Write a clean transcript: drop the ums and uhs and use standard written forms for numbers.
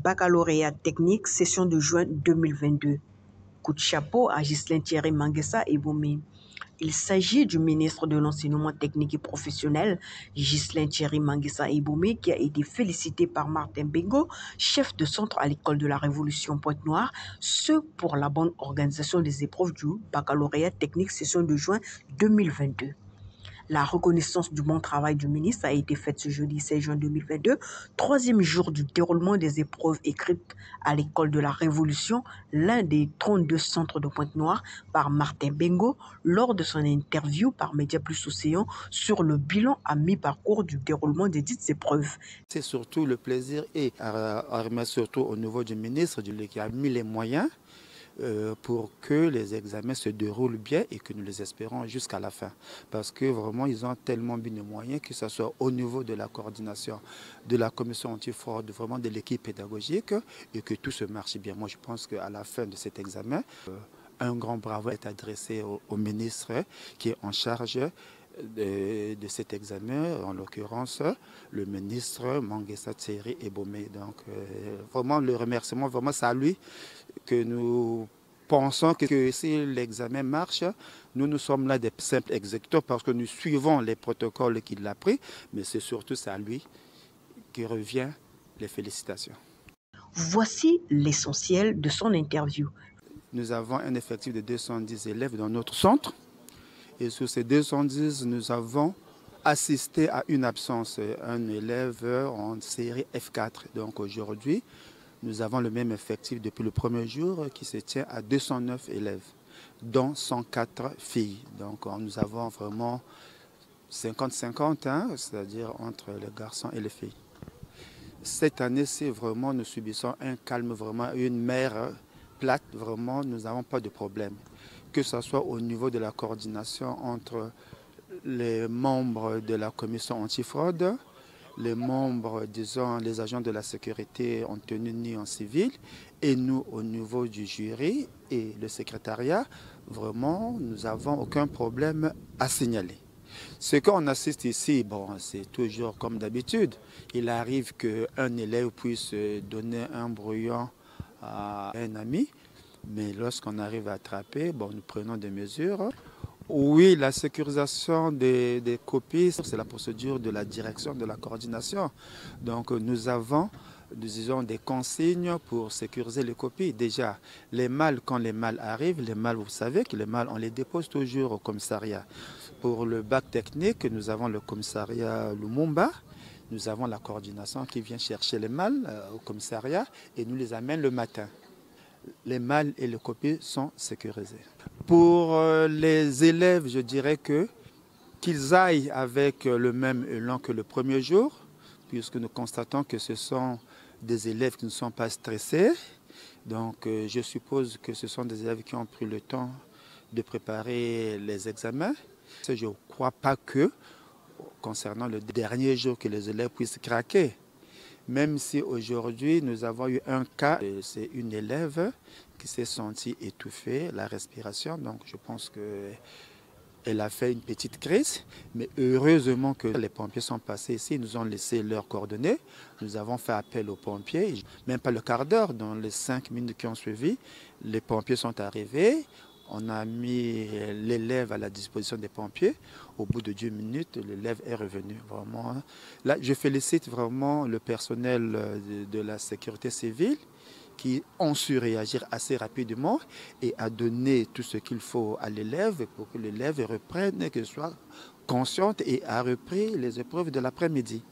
Baccalauréat technique, session de juin 2022. Coup de chapeau à Ghislain Thierry Manguessa Ebomé. Il s'agit du ministre de l'Enseignement technique et professionnel, Ghislain Thierry Manguessa Ebomé, qui a été félicité par Martin Bengo, chef de centre à l'école de la Révolution Pointe-Noire, ce pour la bonne organisation des épreuves du baccalauréat technique session de juin 2022. La reconnaissance du bon travail du ministre a été faite ce jeudi 16 juin 2022, troisième jour du déroulement des épreuves écrites à l'école de la Révolution, l'un des 32 centres de Pointe-Noire, par Martin Bengo, lors de son interview par Média Plus Océan sur le bilan à mi-parcours du déroulement des dites épreuves. C'est surtout le plaisir et à remettre surtout au niveau du ministre qui a mis les moyens pour que les examens se déroulent bien et que nous les espérons jusqu'à la fin. Parce que vraiment, ils ont tellement mis de moyens, que ce soit au niveau de la coordination, de la commission antifraude, vraiment de l'équipe pédagogique, et que tout se marche bien. Moi, je pense qu'à la fin de cet examen, un grand bravo est adressé au ministre qui est en charge de cet examen, en l'occurrence le ministre Manguessa Thierry Ebomé. Donc vraiment le remerciement, vraiment c'est à lui que nous pensons que si l'examen marche, nous sommes là des simples exécuteurs parce que nous suivons les protocoles qu'il a pris, mais c'est surtout à lui qui revient les félicitations. Voici l'essentiel de son interview. Nous avons un effectif de 210 élèves dans notre centre. Et sur ces 210, nous avons assisté à une absence, un élève en série F4. Donc aujourd'hui, nous avons le même effectif depuis le premier jour qui se tient à 209 élèves, dont 104 filles. Donc nous avons vraiment 50-50, hein, c'est-à-dire entre les garçons et les filles. Cette année-ci, vraiment, nous subissons un calme, vraiment une mer plate, vraiment, nous n'avons pas de problème. Que ce soit au niveau de la coordination entre les membres de la commission antifraude, les membres, disons, les agents de la sécurité en tenue ni en civil, et nous au niveau du jury et le secrétariat, vraiment, nous n'avons aucun problème à signaler. Ce qu'on assiste ici, bon, c'est toujours comme d'habitude. Il arrive qu'un élève puisse donner un brouillon à un ami, mais lorsqu'on arrive à attraper, bon, nous prenons des mesures. Oui, la sécurisation des copies, c'est la procédure de la direction de la coordination. Donc nous avons, disons, des consignes pour sécuriser les copies. Déjà, les malles, quand les malles arrivent, les malles, vous savez que les malles, on les dépose toujours au commissariat. Pour le bac technique, nous avons le commissariat Lumumba. Nous avons la coordination qui vient chercher les malles au commissariat et nous les amène le matin. Les malles et les copies sont sécurisées. Pour les élèves, je dirais qu'ils aillent avec le même élan que le premier jour, puisque nous constatons que ce sont des élèves qui ne sont pas stressés. Donc je suppose que ce sont des élèves qui ont pris le temps de préparer les examens. Je ne crois pas que, concernant le dernier jour, que les élèves puissent craquer. Même si aujourd'hui nous avons eu un cas, c'est une élève qui s'est sentie étouffée, la respiration, donc je pense qu'elle a fait une petite crise, mais heureusement que les pompiers sont passés ici, nous ont laissé leurs coordonnées, nous avons fait appel aux pompiers, même pas le quart d'heure, dans les 5 minutes qui ont suivi, les pompiers sont arrivés. On a mis l'élève à la disposition des pompiers. Au bout de 10 minutes, l'élève est revenu. Vraiment. Là, je félicite vraiment le personnel de la sécurité civile qui ont su réagir assez rapidement et a donné tout ce qu'il faut à l'élève pour que l'élève reprenne, qu'elle soit consciente et a repris les épreuves de l'après-midi.